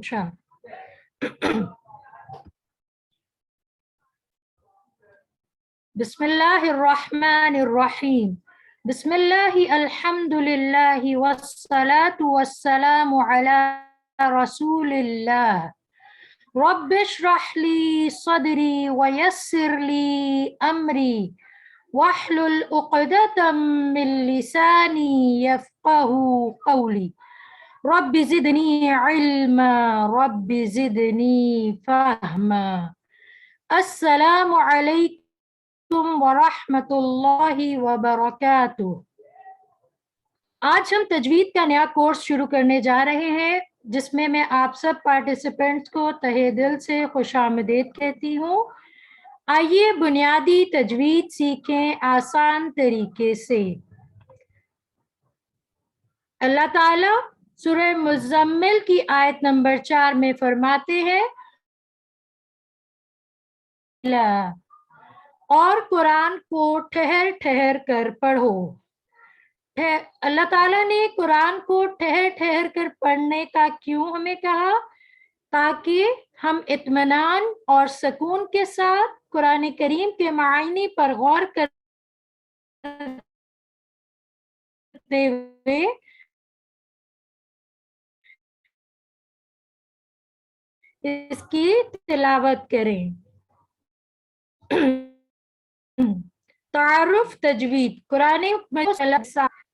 اچھا بسم اللہ الرحمن الرحیم بسم اللہ الحمد للہ والصلاة والسلام علی رسول اللہ رب اشرح لی صدری ویسر لی امری واحلل عقدۃ من لسانی یفقہوا قولی رب زدنی علما رب زدنی فہما السلام علیکم ورحمۃ اللہ وبرکاتہ۔ آج ہم تجوید کا نیا کورس شروع کرنے جا رہے ہیں جس میں آپ سب پارٹیسپینٹس کو تہہ دل سے خوش آمدید کہتی ہوں۔ آئیے بنیادی تجوید سیکھیں آسان طریقے سے۔ اللہ تعالیٰ سورہ مزمل کی آیت نمبر 4 میں فرماتے ہیں اور قرآن کو ٹھہر ٹھہر کر پڑھو۔ اللہ تعالیٰ نے قرآن کو ٹھہر ٹھہر کر پڑھنے کا کیوں ہمیں کہا؟ تاکہ ہم اطمینان اور سکون کے ساتھ قرآن کریم کے معانی پر غور کرتے ہوئے اس کی تلاوت کریں۔ تعارف تجوید قرآن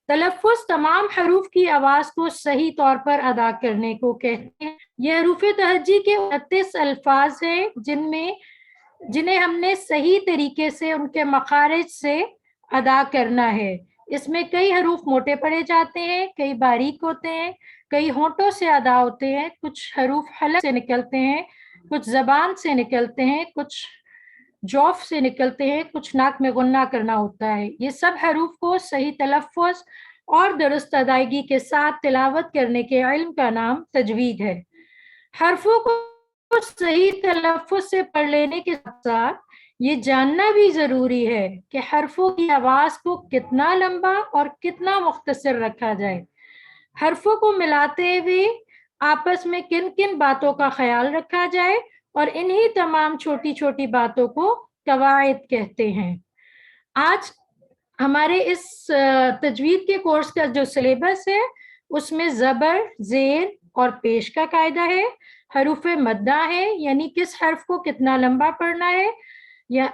تلفظ تمام حروف کی آواز کو صحیح طور پر ادا کرنے کو کہتے ہیں۔ یہ حروف تہجی کے 29 الفاظ ہیں جنہیں ہم نے صحیح طریقے سے ان کے مخارج سے ادا کرنا ہے۔ اس میں کئی حروف موٹے پڑے جاتے ہیں، کئی باریک ہوتے ہیں، کئی ہونٹوں سے ادا ہوتے ہیں، کچھ حروف حلق سے نکلتے ہیں، کچھ زبان سے نکلتے ہیں، کچھ جوف سے نکلتے ہیں، کچھ ناک میں غنہ کرنا ہوتا ہے۔ یہ سب حروف کو صحیح تلفظ اور درست ادائیگی کے ساتھ تلاوت کرنے کے علم کا نام تجوید ہے۔ حرفوں کو صحیح تلفظ سے پڑھ لینے کے ساتھ یہ جاننا بھی ضروری ہے کہ حرفوں کی آواز کو کتنا لمبا اور کتنا مختصر رکھا جائے۔ حرفوں کو ملاتے ہوئے آپس میں کن کن باتوں کا خیال رکھا جائے، اور انہی تمام چھوٹی چھوٹی باتوں کو قواعد کہتے ہیں۔ آج ہمارے اس تجوید کے کورس کا جو سلیبس ہے اس میں زبر، زیر اور پیش کا قاعدہ ہے، حروف مدہ ہے یعنی کس حرف کو کتنا لمبا پڑھنا ہے،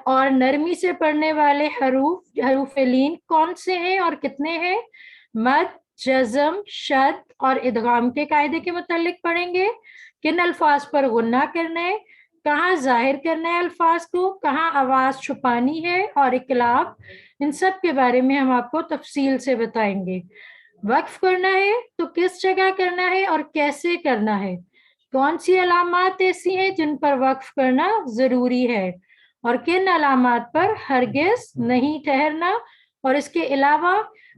اور نرمی سے پڑھنے والے حروف لین کون سے ہیں اور کتنے ہیں، مد، جزم، شد اور ادغام کے قاعدے کے متعلق پڑھیں گے، کن الفاظ پر غنہ کرنا ہے، کہاں ظاہر کرنا ہے الفاظ کو، کہاں آواز چھپانی ہے اور اقلاب، ان سب کے بارے میں ہم آپ کو تفصیل سے بتائیں گے۔ وقف کرنا ہے تو کس جگہ کرنا ہے اور کیسے کرنا ہے، کون سی علامات ایسی ہیں جن پر وقف کرنا ضروری ہے، اور کن علامات پر ہرگز نہیں ٹھہرنا، اور اس کے علاوہ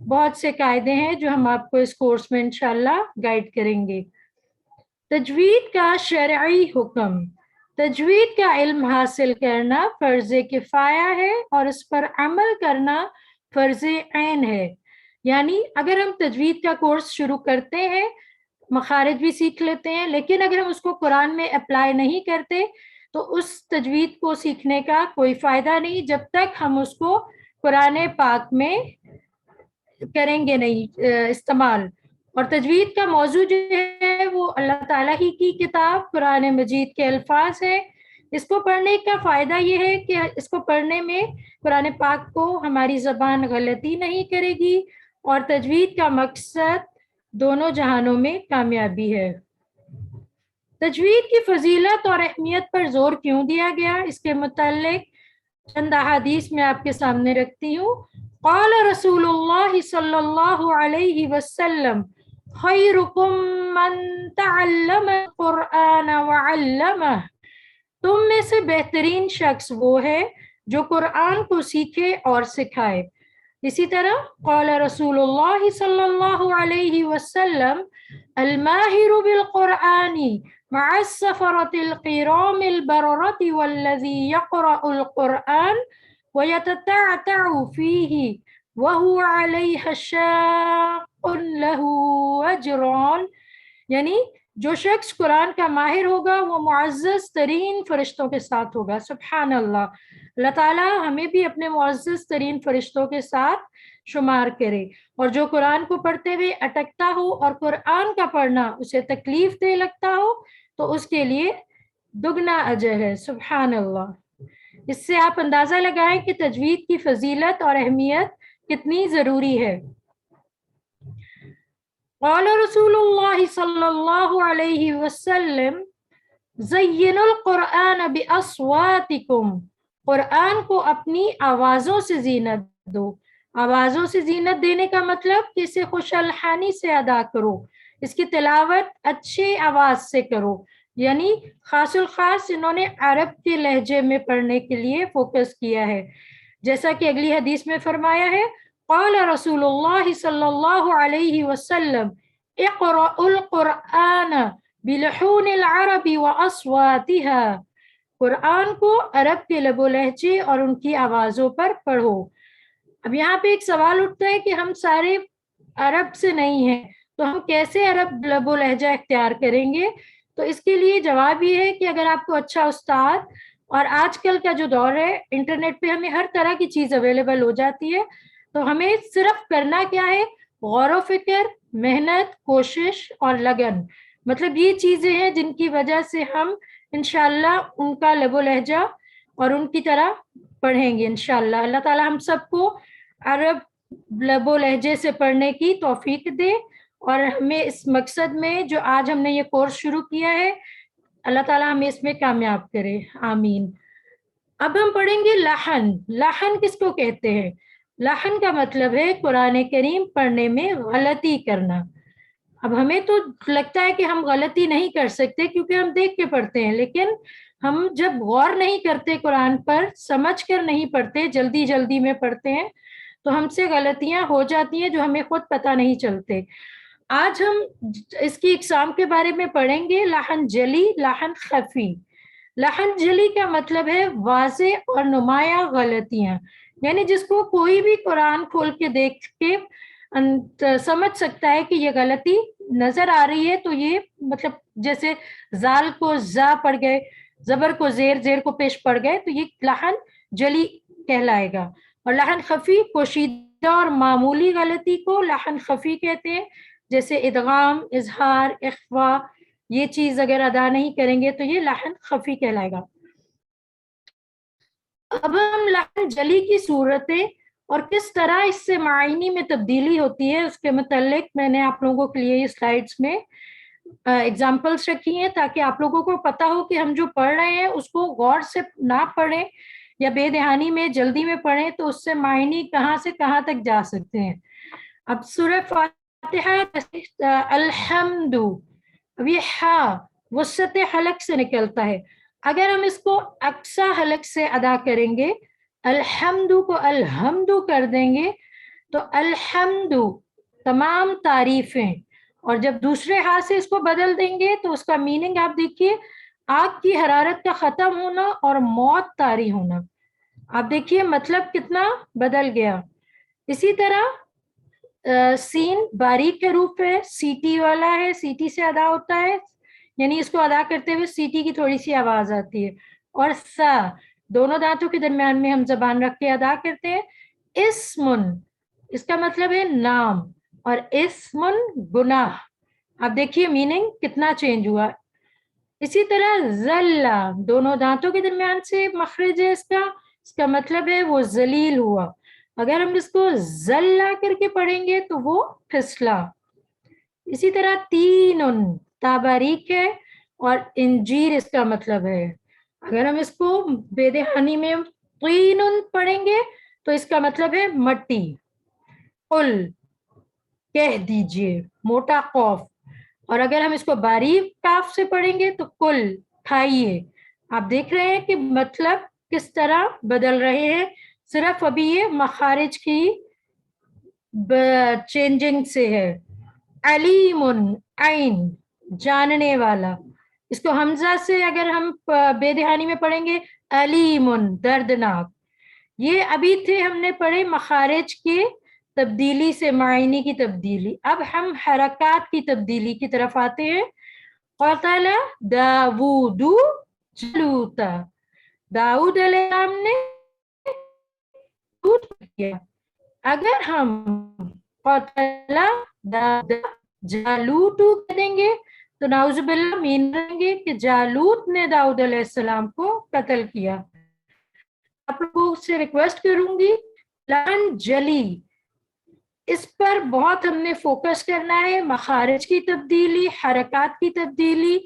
بہت سے قاعدے ہیں جو ہم آپ کو اس کورس میں انشاءاللہ گائیڈ کریں گے۔ تجوید کا شرعی حکم۔ تجوید کا علم حاصل کرنا فرض کفایہ ہے اور اس پر عمل کرنا فرض عین ہے۔ یعنی اگر ہم تجوید کا کورس شروع کرتے ہیں، مخارج بھی سیکھ لیتے ہیں، لیکن اگر ہم اس کو قرآن میں اپلائی نہیں کرتے تو اس تجوید کو سیکھنے کا کوئی فائدہ نہیں جب تک ہم اس کو قرآن پاک میں کریں گے نہیں استعمال۔ اور تجوید کا موضوع جو ہے وہ اللہ تعالیٰ ہی کی کتاب قرآن مجید کے الفاظ ہے۔ اس کو پڑھنے کا فائدہ یہ ہے کہ اس کو پڑھنے میں قرآن پاک کو ہماری زبان غلطی نہیں کرے گی، اور تجوید کا مقصد دونوں جہانوں میں کامیابی ہے۔ تجوید کی فضیلت اور اہمیت پر زور کیوں دیا گیا، اس کے متعلق چند احادیث میں آپ کے سامنے رکھتی ہوں۔ قال رسول اللہ صلی اللہ علیہ وسلم خیرکم من تعلم القرآن وعلمہ، تم میں سے بہترین شخص وہ ہے جو قرآن کو سیکھے اور سکھائے۔ اسی طرح قال رسول اللہ صلی اللہ علیہ وسلم الماہر بالقرآن مع السفرة القرام البررة والذي يقرأ القرآن ويتتعتع فيه وهو عليه شاق له أجران، یعنی جو شخص قرآن کا ماہر ہوگا وہ معزز ترین فرشتوں کے ساتھ ہوگا. سبحان اللہ. اللہ تعالیٰ ہمیں بھی اپنے معزز ترین فرشتوں کے ساتھ شمار کرے. اور جو قرآن کو پڑھتے ہوئے اٹکتا ہو اور قرآن کا پڑھنا اسے تکلیف دہ لگتا ہو تو اس کے لیے دگنا اجر ہے. سبحان اللہ. اس سے آپ اندازہ لگائیں کہ تجوید کی فضیلت اور اہمیت کتنی ضروری ہے. قال رسول اللہ صلی اللہ علیہ وسلم زین القرآن باصواتکم، قرآن کو اپنی آوازوں سے زینت دو. آوازوں سے زینت دینے کا مطلب کہ اسے خوش الحانی سے ادا کرو، اس کی تلاوت اچھے آواز سے کرو. یعنی خاص الخاص انہوں نے عرب کے لہجے میں پڑھنے کے لیے فوکس کیا ہے، جیسا کہ اگلی حدیث میں فرمایا ہے قال رسول اللہ صلی اللہ علیہ وسلم اقرأ القرآن بلحون العرب واصواتها، قرآن کو عرب کے لب و لہجے اور ان کی آوازوں پر پڑھو. اب یہاں پہ ایک سوال اٹھتا ہے کہ ہم سارے عرب سے نہیں ہیں تو ہم کیسے عرب لب و لہجہ اختیار کریں گے؟ تو اس کے لیے جواب یہ ہے کہ اگر آپ کو اچھا استاد، اور آج کل کا جو دور ہے انٹرنیٹ پہ ہمیں ہر طرح کی چیز اویلیبل ہو جاتی ہے، تو ہمیں صرف کرنا کیا ہے؟ غور و فکر، محنت، کوشش اور لگن. مطلب یہ چیزیں ہیں جن کی وجہ سے ہم انشاءاللہ ان کا لب و لہجہ اور ان کی طرح پڑھیں گے انشاءاللہ. اللہ تعالی ہم سب کو عرب لب و لہجے سے پڑھنے کی توفیق دے، اور ہمیں اس مقصد میں جو آج ہم نے یہ کورس شروع کیا ہے اللہ تعالی ہمیں اس میں کامیاب کرے. آمین. اب ہم پڑھیں گے لحن. لحن کس کو کہتے ہیں؟ لحن کا مطلب ہے قرآن کریم پڑھنے میں غلطی کرنا. اب ہمیں تو لگتا ہے کہ ہم غلطی نہیں کر سکتے کیونکہ ہم دیکھ کے پڑھتے ہیں، لیکن ہم جب غور نہیں کرتے قرآن پر، سمجھ کر نہیں پڑھتے، جلدی جلدی میں پڑھتے ہیں تو ہم سے غلطیاں ہو جاتی ہیں جو ہمیں خود پتہ نہیں چلتے. آج ہم اس کی اقسام کے بارے میں پڑھیں گے، لحن جلی، لحن خفی. لحن جلی کا مطلب ہے واضح اور نمایاں غلطیاں، یعنی جس کو کوئی بھی قرآن کھول کے دیکھ کے سمجھ سکتا ہے کہ یہ غلطی نظر آ رہی ہے. تو یہ مطلب جیسے زال کو زا پڑ گئے، زبر کو زیر، زیر کو پیش پڑ گئے، تو یہ لحن جلی کہلائے گا. اور لحن خفی پوشیدہ اور معمولی غلطی کو لحن خفی کہتے ہیں، جیسے ادغام، اظہار، اخفا، یہ چیز اگر ادا نہیں کریں گے تو یہ لحن خفی کہلائے گا. اب ہم لحن جلی کی صورتیں اور کس طرح اس سے معنی میں تبدیلی ہوتی ہے اس کے متعلق میں نے آپ لوگوں کے لیے سلائیڈز میں ایگزامپلس رکھی ہیں تاکہ آپ لوگوں کو پتہ ہو کہ ہم جو پڑھ رہے ہیں اس کو غور سے نہ پڑھیں یا بے دہانی میں جلدی میں پڑھیں تو اس سے معنی کہاں سے کہاں تک جا سکتے ہیں. اب سورہ فاتحہ الحمد، اب یہ ہا وسط حلق سے نکلتا ہے. اگر ہم اس کو اقصا حلق سے ادا کریں گے، الحمد کو الحمد کر دیں گے تو الحمد تمام تعریفیں، اور جب دوسرے ہاتھ سے اس کو بدل دیں گے تو اس کا میننگ آپ دیکھیے، آگ کی حرارت کا ختم ہونا اور موت طاری ہونا. آپ دیکھیے مطلب کتنا بدل گیا. اسی طرح سین باریک حروف ہے، سیٹی والا ہے، سیٹی سے ادا ہوتا ہے، یعنی اس کو ادا کرتے ہوئے سیٹی کی تھوڑی سی آواز آتی ہے. اور سا دونوں دانتوں کے درمیان میں ہم زبان رکھ کے ادا کرتے ہیں. اسمن، اس کا مطلب ہے نام، اور اسمن گناہ. آپ دیکھیے میننگ کتنا چینج ہوا. اسی طرح زلہ دونوں دانتوں کے درمیان سے مخرج ہے اس کا مطلب ہے وہ ذلیل ہوا. اگر ہم اس کو زلہ کر کے پڑھیں گے تو وہ پھسلا. اسی طرح تین تا باریک ہے اور انجیر اس کا مطلب ہے. اگر ہم اس کو بے دہانی میں طین پڑھیں گے تو اس کا مطلب ہے مٹی. قل کہہ دیجئے، موٹا قوف. اور اگر ہم اس کو باریک کاف سے پڑھیں گے تو کل کھائیے. آپ دیکھ رہے ہیں کہ مطلب کس طرح بدل رہے ہیں، صرف ابھی یہ مخارج کی چینجنگ سے ہے. علیم، عین جاننے والا، اس کو حمزہ سے اگر ہم بے دہانی میں پڑھیں گے علیم دردناک. یہ ابھی تھے ہم نے پڑھے مخارج کے تبدیلی سے معنی کی تبدیلی. اب ہم حرکات کی تبدیلی کی طرف آتے ہیں. قتل داوود جالوتا، داؤد علیہ السلام نے کیا. اگر ہم قتل داؤد جالوت کہہ دیں گے تو نعوذ باللہ مین رہیں گے کہ جالوت نے داؤد علیہ السلام کو قتل کیا. آپ لوگوں سے ریکویسٹ کروں گی لعن جلی، اس پر بہت ہم نے فوکس کرنا ہے. مخارج کی تبدیلی، حرکات کی تبدیلی،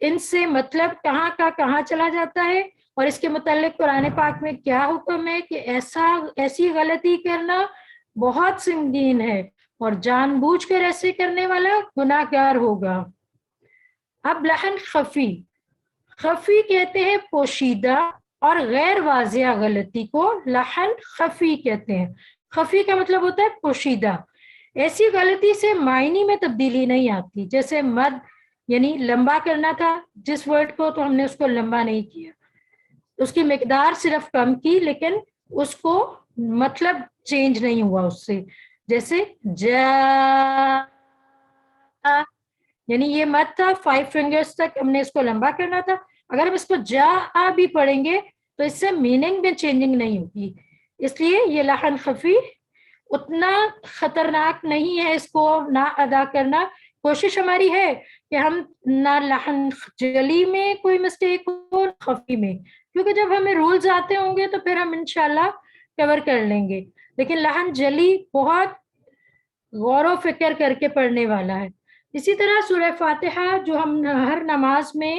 ان سے مطلب کہاں کا کہاں چلا جاتا ہے، اور اس کے متعلق قرآن پاک میں کیا حکم ہے کہ ایسی غلطی کرنا بہت سنگین ہے اور جان بوجھ کر ایسے کرنے والا گناہ گار ہوگا. اب لحن خفی، خفی کہتے ہیں پوشیدہ اور غیر واضح غلطی کو لحن خفی کہتے ہیں. خفی کا مطلب ہوتا ہے پوشیدہ. ایسی غلطی سے معنی میں تبدیلی نہیں آتی، جیسے مد یعنی لمبا کرنا تھا جس ورڈ کو تو ہم نے اس کو لمبا نہیں کیا، اس کی مقدار صرف کم کی لیکن اس کو مطلب چینج نہیں ہوا اس سے. جیسے جا، یعنی یہ مد تھا 5 فنگرز تک ہم نے اس کو لمبا کرنا تھا، اگر ہم اس کو جا آ بھی پڑھیں گے تو اس سے میننگ میں چینجنگ نہیں ہوگی. اس لیے یہ لحن خفی اتنا خطرناک نہیں ہے اس کو نہ ادا کرنا. کوشش ہماری ہے کہ ہم نہ لحن جلی میں کوئی مسٹیک ہو خفی میں، کیونکہ جب ہمیں رولز آتے ہوں گے تو پھر ہم انشاءاللہ کور کر لیں گے. لیکن لحن جلی بہت غور و فکر کر کے پڑھنے والا ہے. اسی طرح سورہ فاتحہ جو ہم ہر نماز میں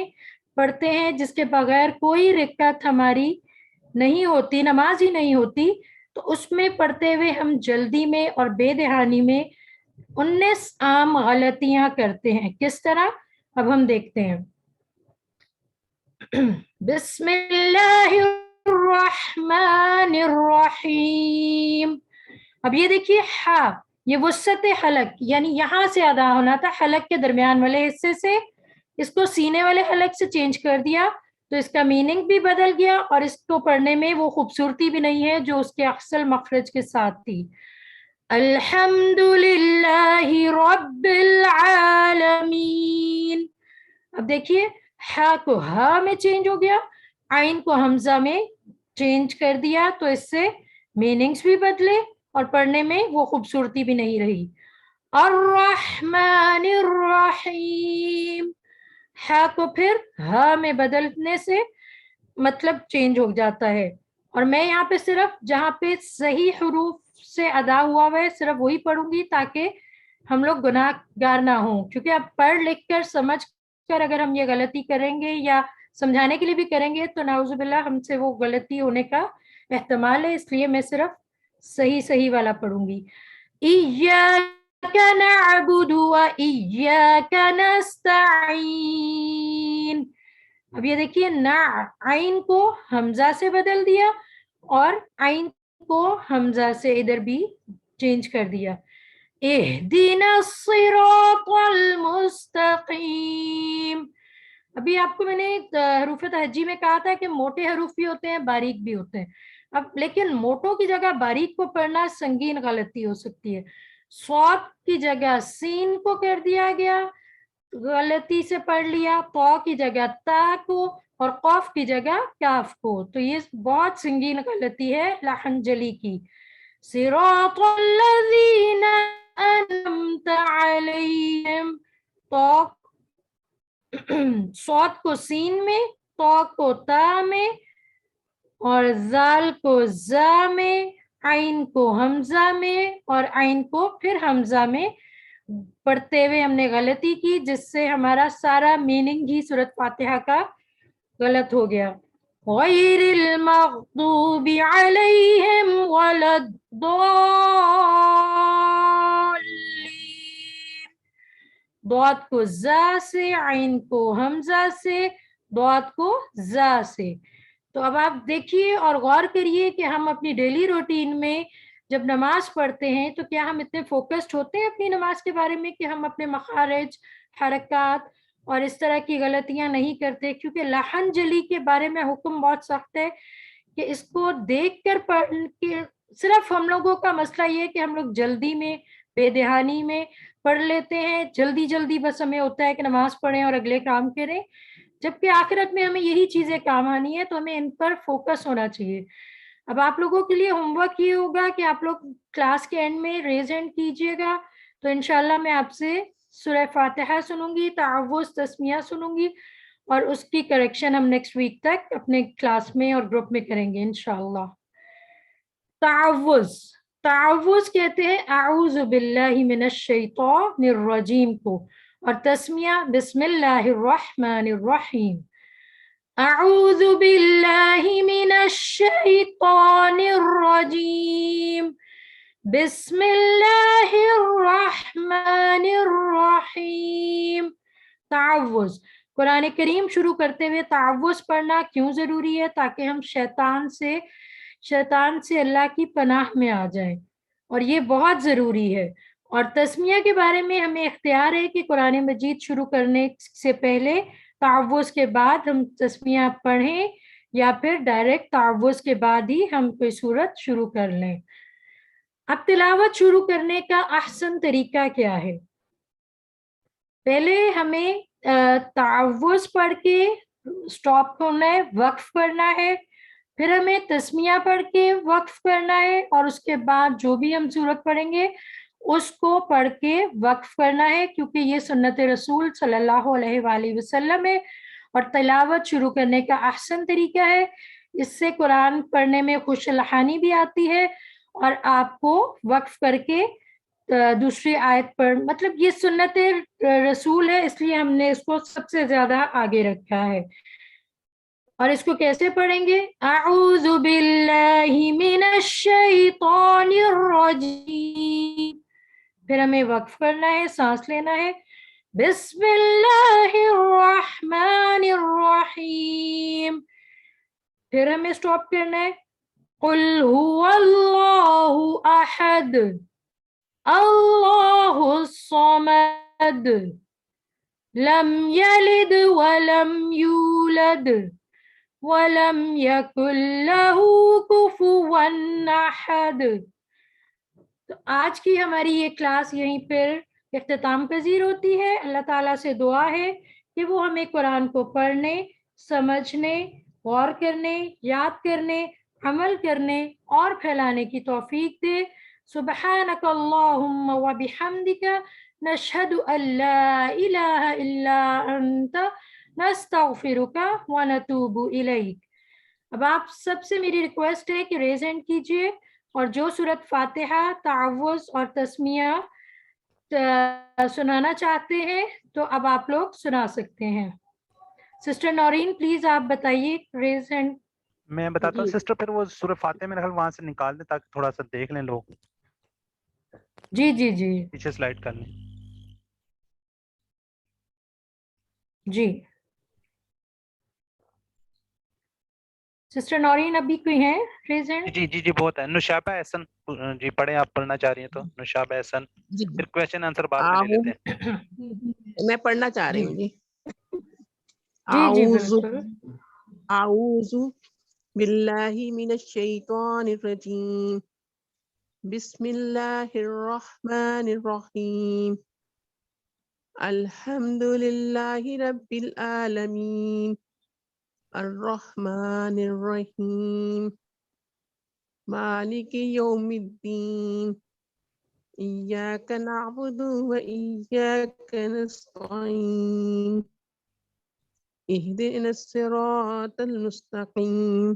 پڑھتے ہیں، جس کے بغیر کوئی رکعت ہماری نہیں ہوتی، نماز ہی نہیں ہوتی، تو اس میں پڑھتے ہوئے ہم جلدی میں اور بے دہانی میں 19 عام غلطیاں کرتے ہیں. کس طرح؟ اب ہم دیکھتے ہیں. بسم اللہ الرحمن الرحیم. اب یہ دیکھیے ہا، یہ وسط حلق یعنی یہاں سے ادا ہونا تھا، حلق کے درمیان والے حصے سے، اس کو سینے والے حلق سے چینج کر دیا تو اس کا میننگ بھی بدل گیا اور اس کو پڑھنے میں وہ خوبصورتی بھی نہیں ہے جو اس کے اصل مخرج کے ساتھ تھی. الحمد للہ رب العالمین. اب دیکھیے ہا کو ہا میں چینج ہو گیا، عین کو حمزہ میں چینج کر دیا تو اس سے میننگز بھی بدلے اور پڑھنے میں وہ خوبصورتی بھی نہیں رہی. الرحمن الرحیم، ہا کو پھر ہا میں بدلنے سے مطلب چینج ہو جاتا ہے. اور میں یہاں پہ صرف جہاں پہ صحیح حروف سے ادا ہوا ہوا ہے صرف وہی پڑھوں گی تاکہ ہم لوگ گناہ گار نہ ہوں، کیونکہ اب پڑھ لکھ کر سمجھ کر اگر ہم یہ غلطی کریں گے یا سمجھانے کے لیے بھی کریں گے تو نعوذ باللہ ہم سے وہ غلطی ہونے کا احتمال ہے. اس لیے میں صرف صحیح والا پڑھوں گی. ایاک نعبد و ایاک نستعین. اب یہ دیکھیے نا، عین کو حمزہ سے بدل دیا اور عین کو حمزہ سے ادھر بھی چینج کر دیا. اہدنا الصراط المستقیم. ابھی آپ کو میں نے حروف تہجی میں کہا تھا کہ موٹے حروف بھی ہوتے ہیں باریک بھی ہوتے ہیں، اب لیکن موٹوں کی جگہ باریک کو پڑھنا سنگین غلطی ہو سکتی ہے. صاد کی جگہ سین کو کر دیا گیا، غلطی سے پڑھ لیا، تو کی جگہ تا کو اور قوف کی جگہ کاف کو، تو یہ بہت سنگین غلطی ہے لحن جلی کی. صراط الذین انعمت علیہم، تو صاد کو سین میں، تو کو تا میں اور زال کو زا میں، عین کو حمزہ میں اور عین کو پھر حمزہ میں پڑھتے ہوئے ہم نے غلطی کی جس سے ہمارا سارا میننگ ہی سورۃ فاتحہ کا غلط ہو گیا. غیر المغضوب علیہم ولا الضالین. ضاد کو زا سے، عین کو حمزہ سے، ضاد کو زا سے. تو اب آپ دیکھیے اور غور کریے کہ ہم اپنی ڈیلی روٹین میں جب نماز پڑھتے ہیں تو کیا ہم اتنے فوکسڈ ہوتے ہیں اپنی نماز کے بارے میں کہ ہم اپنے مخارج، حرکات اور اس طرح کی غلطیاں نہیں کرتے. کیونکہ لحن جلی کے بارے میں حکم بہت سخت ہے کہ اس کو دیکھ کر پڑھ کے، صرف ہم لوگوں کا مسئلہ یہ ہے کہ ہم لوگ جلدی میں، بے دہانی میں پڑھ لیتے ہیں جلدی جلدی، بس ہمیں ہوتا ہے کہ نماز پڑھیں اور اگلے کام کریں، جبکہ آخرت میں ہمیں یہی چیزیں کام آنی ہے، تو ہمیں ان پر فوکس ہونا چاہیے۔ اب آپ لوگوں کے لیے ہوم ورک یہ ہوگا کہ آپ لوگ کلاس کے اینڈ میں ریز ہینڈ کیجیے گا، تو انشاءاللہ میں آپ سے سورہ فاتحہ سنوں گی، تعوذ، تسمیہ سنوں گی، اور اس کی کریکشن ہم نیکسٹ ویک تک اپنے کلاس میں اور گروپ میں کریں گے انشاءاللہ۔ تعوذ، تعوذ کہتے ہیں اعوذ باللہ من الشیطان الرجیم کو، اور تسمیہ بسم اللہ الرحمن الرحیم۔ اعوذ باللہ من الشیطان الرجیم، بسم اللہ الرحمن الرحیم۔ تعوذ، قرآن کریم شروع کرتے ہوئے تعوذ پڑھنا کیوں ضروری ہے؟ تاکہ ہم شیطان سے اللہ کی پناہ میں آ جائیں، اور یہ بہت ضروری ہے۔ اور تسمیہ کے بارے میں ہمیں اختیار ہے کہ قرآن مجید شروع کرنے سے پہلے تعوذ کے بعد ہم تسمیہ پڑھیں، یا پھر ڈائریکٹ تعوذ کے بعد ہی ہم کوئی سورت شروع کر لیں۔ اب تلاوت شروع کرنے کا احسن طریقہ کیا ہے؟ پہلے ہمیں تعوذ پڑھ کے سٹاپ کرنا ہے، وقف کرنا ہے، پھر ہمیں تسمیہ پڑھ کے وقف کرنا ہے، اور اس کے بعد جو بھی ہم سورت پڑھیں گے اس کو پڑھ کے وقف کرنا ہے، کیونکہ یہ سنت رسول صلی اللہ علیہ وآلہ وسلم ہے، اور تلاوت شروع کرنے کا احسن طریقہ ہے۔ اس سے قرآن پڑھنے میں خوش الحانی بھی آتی ہے، اور آپ کو وقف کر کے دوسری آیت پر، مطلب یہ سنت رسول ہے، اس لیے ہم نے اس کو سب سے زیادہ آگے رکھا ہے۔ اور اس کو کیسے پڑھیں گے؟ اعوذ باللہ من الشیطان الرجیم، پھر ہمیں وقف کرنا ہے، سانس لینا ہے، بسم اللہ الرحمن الرحیم، پھر ہمیں سٹاپ کرنا ہے، قل هو اللہ احد اللہ الصمد لم یلد ولم یولد وَلَمْ يَكُنْ لَهُ كُفُوًا أَحَدٌ۔ تو آج کی ہماری یہ کلاس یہیں پر اختتام پذیر ہوتی ہے۔ اللہ تعالیٰ سے دعا ہے کہ وہ ہمیں قرآن کو پڑھنے، سمجھنے، غور کرنے، یاد کرنے، عمل کرنے اور پھیلانے کی توفیق دے۔ سبحانک اللہم وبحمدک، نشہد ان لا الہ الا انت، نستغفرک ونتوب الیک۔ اب آپ سب سے میری ریکویسٹ ہے کہ ریز ہینڈ کیجئے، اور جو سورت فاتحہ، تعوذ اور تسمیہ سنانا چاہتے ہیں تو اب آپ لوگ سنا سکتے ہیں۔ سسٹر نورین پلیز آپ بتائیے، ریز ہینڈ۔ میں بتاتا ہوں سسٹر، پھر وہ سورہ فاتحہ میرے خیال وہاں سے نکال دیں تاکہ تھوڑا سا دیکھ لیں لوگ، جی جی جی پیچھے سلائڈ کر لیں۔ جی سسٹر نورین ابھی کوئی ہیں ریز ہینڈ؟ جی جی جی بہت ہے۔ نشابہ احسن جی پڑھیں، آپ پڑھنا چاہ رہی ہیں تو نشابہ احسن، جی پھر کویشچن آنسر بعد میں لے لیتے ہیں۔ میں پڑھنا چاہ رہی ہوں۔ جی جی جی اعوذ بالکل۔ اعوذ باللہ من الشیطان الرجیم، بسم اللہ الرحمن الرحیم، الحمد للہ رب العالمین، الرحمن الرحیم، مالک یوم الدین، ایاک نعبد و ایاک نستعین، اهدنا الصراط المستقیم،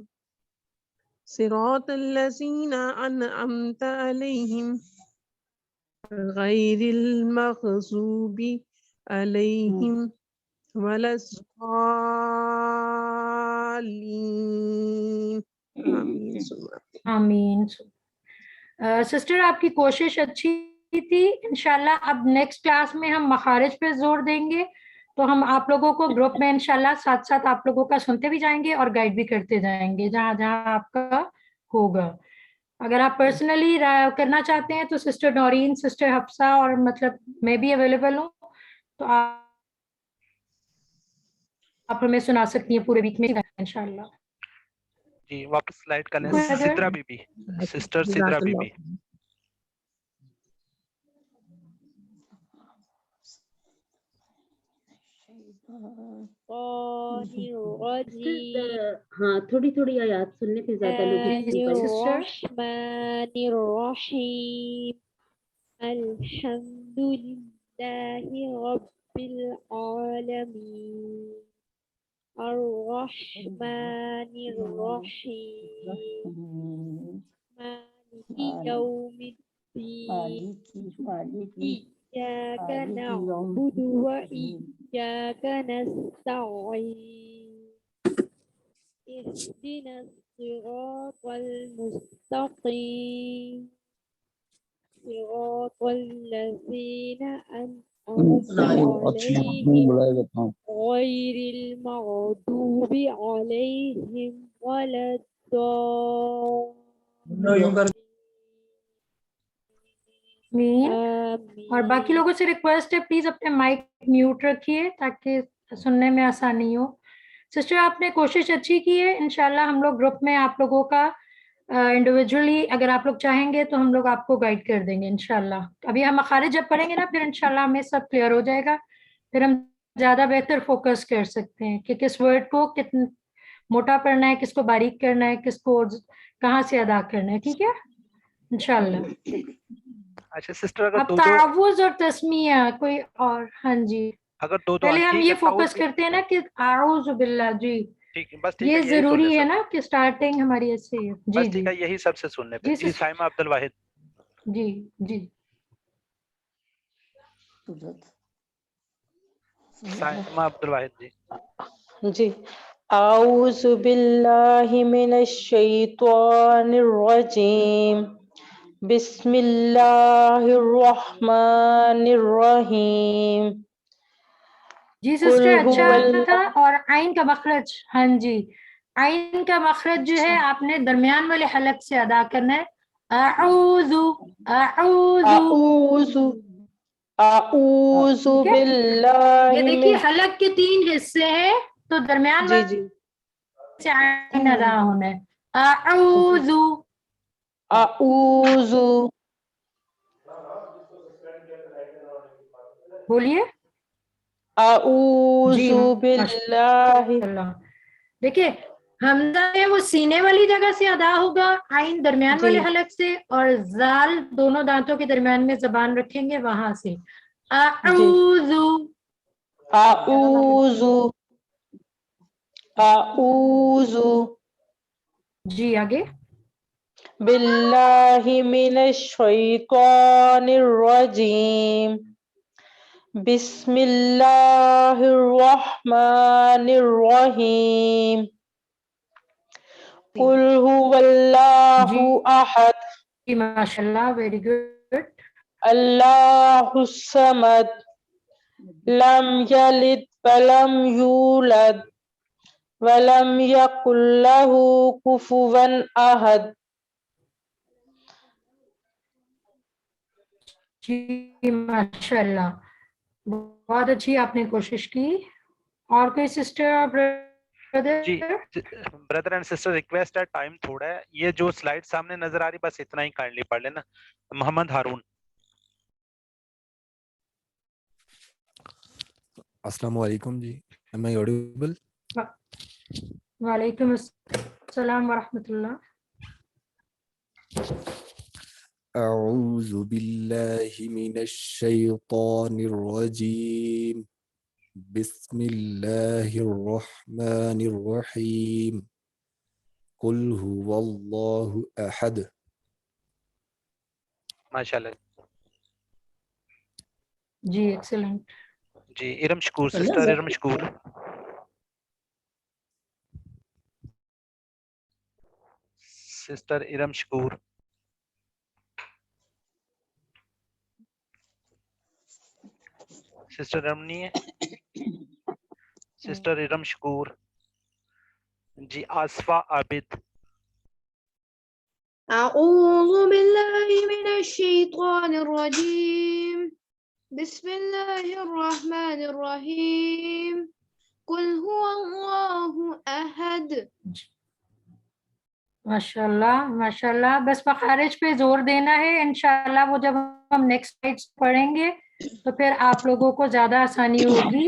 صراط الذین انعمت علیہم غیر المغضوب علیہم ولا الضالین۔ آمین ثم آمین۔ سسٹر آپ کی کوشش اچھی تھی، انشاءاللہ اب نیکسٹ کلاس میں ہم مخارج پہ زور دیں گے، تو ہم آپ لوگوں کو گروپ میں انشاءاللہ ساتھ ساتھ آپ لوگوں کا سنتے بھی جائیں گے اور گائیڈ بھی کرتے جائیں گے جہاں جہاں آپ کا ہوگا۔ اگر آپ پرسنلی کرنا چاہتے ہیں تو سسٹر نورین، سسٹر حفصہ اور مطلب میں بھی اویلیبل ہوں، تو آپ ہمیں سنا سکتی ہیں پورے ویک میں انشاءاللہ۔ جی واپس سلائڈ کر لیں، کوئی other؟ سدرا بی بی، سسٹر سدرا بی بی۔ ہاں تھوڑی تھوڑی آیات سننے پہ زیادہ لوگ الرحمن الرحیم الحمد للہ رب العالمین الرحمن الرحیم مالک یوم الدین إياك نعبد وإياك نستعين اهدنا الصراط المستقيم صراط الذين أنعمت عليهم غير المغضوب عليهم ولا الضالين اور باقی لوگوں سے ریکویسٹ ہے پلیز اپنے مائک میوٹ رکھیے تاکہ سننے میں آسانی ہو. سسٹر آپ نے کوشش اچھی کی ہے, انشاءاللہ ہم لوگ گروپ میں آپ لوگوں کا انڈیویجولی اگر آپ لوگ چاہیں گے تو ہم لوگ آپ کو گائیڈ کر دیں گے انشاءاللہ. ابھی ہم مخارج جب پڑھیں گے نا پھر انشاءاللہ ہمیں سب کلیئر ہو جائے گا, پھر ہم زیادہ بہتر فوکس کر سکتے ہیں کہ کس ورڈ کو کتنا موٹا پڑھنا ہے, کس کو باریک کرنا ہے, کس کو کہاں سے ادا کرنا ہے. ٹھیک ہے انشاءاللہ. اچھا سسٹر اگر اب دو تعوذ اور تسمیہ کوئی اور, ہاں جی اگر دو پہلے ہم یہ فوکس تعوذ کرتے ہیں نا کہ اعوذ باللہ. جی ٹھیک ہے, بس ٹھیک یہ ہے, یہی ضروری سننے ہے نا کہ سٹارٹنگ ہماری ایسے ہی ہے. جی بس جی ٹھیک ہے, یہی سب سے سننے پہ. جی جی سائمہ عبد الواحد. جی جی سائمہ عبد الواحد جی. جی اعوذ باللہ من الشیطان الرجیم بسم اللہ الرحمن الرحیم. جی سسٹر اچھا تھا. اور عین کا مخرج, ہاں جی عین کا مخرج جو ہے آپ نے درمیان والے حلق سے ادا کرنا ہے. اعوذ اعوذ اعوذ باللہ یہ دیکھیے حلق کے 3 حصے ہیں تو درمیان جی جی سے عین ادا ہونا ہے. اعوذ اعوذ بولیے. اعوذ جی باللہ. دیکھیے حمزہ ہے وہ سینے والی جگہ سے ادا ہوگا, عین درمیان جی والے حلق سے, اور زال دونوں دانتوں کے درمیان میں زبان رکھیں گے وہاں سے. اعوذ اعوذ اعوذ جی آگے. باللہ من الشیطان الرجیم بسم اللہ الرحمن الرحیم قل هو اللہ احد جی ماشاء اللہ ویری گڈ. اللہ الصمد لم یلد ولم یولد ولم یکن له کفوا احد. جی ماشاء اللہ بہت اچھی آپ نے کوشش کی. اور کوئی سسٹر اور برادر؟ جی بردر اینڈ سسٹر ریکویسٹ ہے, ٹائم تھوڑا ہے, یہ جو سلائڈ سامنے نظر آ رہی بس اتنا ہی کائنڈلی پڑھ لینا. محمد ہارون. السلام علیکم جی, am I audible? وعلیکم السلام ورحمۃ اللہ. اعوذ باللہ من الشیطان الرجیم بسم اللہ الرحمن الرحیم قل هو اللہ احد. ماشاءاللہ جی ایکسلنٹ. جی ارم شکور, سسٹر ارم شکور. سسٹر ارم شکور. سسٹر ارم نہیں ہے. سسٹر ارم شکور. جی آصفہ عابد. أعوذ بالله من الشيطان الرجيم بسم الله الرحمن الرحيم قل هو الله أحد. ماشاءاللہ ماشاءاللہ. بس مخارج پہ زور دینا ہے انشاءاللہ. وہ جب ہم نیکسٹ سلائڈ پڑھیں گے تو پھر آپ لوگوں کو زیادہ آسانی ہوگی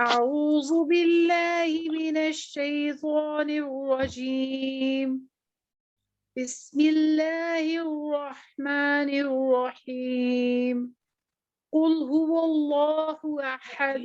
أعوذ بالله من الشيطان الرجيم بسم الله الرحمن الرحيم قل هو الله أحد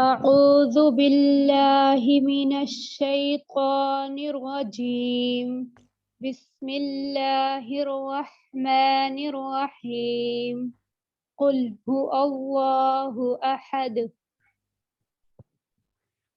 أعوذ بالله من الشيطان الرجيم بسم الله الرحمن الرحيم قل هو الله أحد.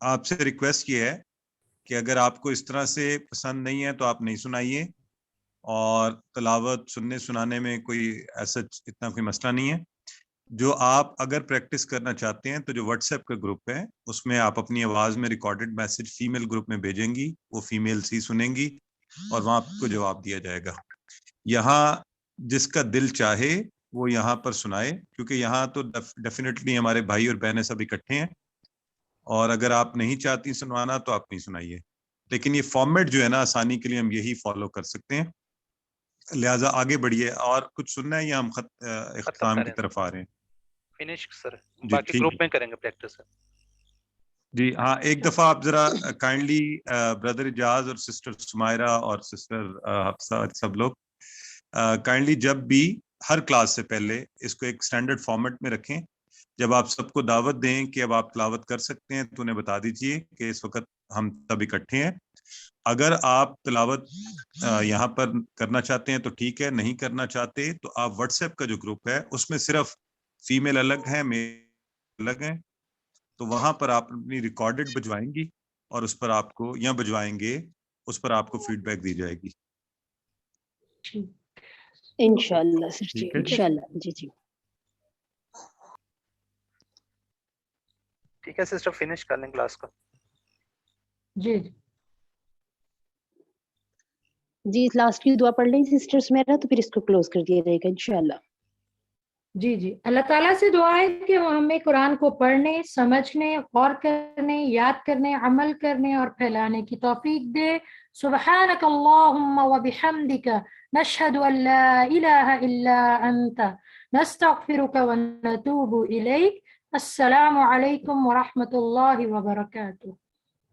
آپ سے ریکویسٹ یہ ہے کہ اگر آپ کو اس طرح سے پسند نہیں ہے تو آپ نہیں سنائیے, اور تلاوت سننے سنانے میں کوئی ایسا اتنا کوئی مسئلہ نہیں ہے. جو آپ اگر پریکٹس کرنا چاہتے ہیں تو جو واٹس ایپ کا گروپ ہے اس میں آپ اپنی آواز میں ریکارڈڈ میسج فیمیل گروپ میں بھیجیں گی, وہ فیمیلز ہی سنیں گی اور وہاں آپ کو جواب دیا جائے گا. یہاں جس کا دل چاہے وہ یہاں پر سنائے, کیونکہ یہاں تو ڈیفینیٹلی ہمارے بھائی اور بہنیں سب اکٹھے ہیں, اور اگر آپ نہیں چاہتی سنوانا تو آپ نہیں سنائیے. لیکن یہ فارمیٹ جو ہے نا آسانی کے لیے ہم یہی فالو کر سکتے ہیں, لہٰذا آگے بڑھیے. اور کچھ سننا ہے یا ہم اختتام کی طرف آ رہے ہیں؟ فنش سر, جی باقی ٹھیک گروپ ہے میں کریں گے پریکٹس. جی ہاں, ایک دفعہ آپ ذرا کائنڈلی بردر اجاز اور سسٹر سمائرہ اور سسٹر حفصہ سب لوگ کائنڈلی جب بھی ہر کلاس سے پہلے اس کو ایک سٹینڈرڈ فارمیٹ میں رکھیں. جب آپ سب کو دعوت دیں کہ اب آپ تلاوت کر سکتے ہیں تو انہیں بتا دیجئے کہ اس وقت ہم سب اکٹھے ہیں. اگر آپ تلاوت یہاں پر کرنا چاہتے ہیں تو ٹھیک ہے, نہیں کرنا چاہتے تو آپ واٹس ایپ کا جو گروپ ہے اس میں صرف فیمیل الگ ہیں میل الگ ہیں, تو وہاں پر آپ اپنی ریکارڈڈ بجوائیں گی اور اس پر آپ کو یا بجوائیں گے, اس پر آپ کو فیڈ بیک دی جائے گی. انشاءاللہ سر جی, ٹھیک ہے انشاءاللہ جی جی. ٹھیک ہے سسٹر, فنش کر لیں کلاس کو. جی جی لاسٹ کی دعا پڑھ لیں سسٹرز میرا, تو پھر اس کو کلوز کر دیا جائے گا انشاءاللہ. جی جی, اللہ تعالیٰ سے دعا ہے کہ وہ ہمیں قرآن کو پڑھنے, سمجھنے, غور کرنے, یاد کرنے, عمل کرنے اور پھیلانے کی توفیق دے. سبحانک اللہم و بحمدک نشہد ان لا الہ الا انت نستغفرک و نتوب الیک. السلام علیکم ورحمۃ اللہ وبرکاتہ.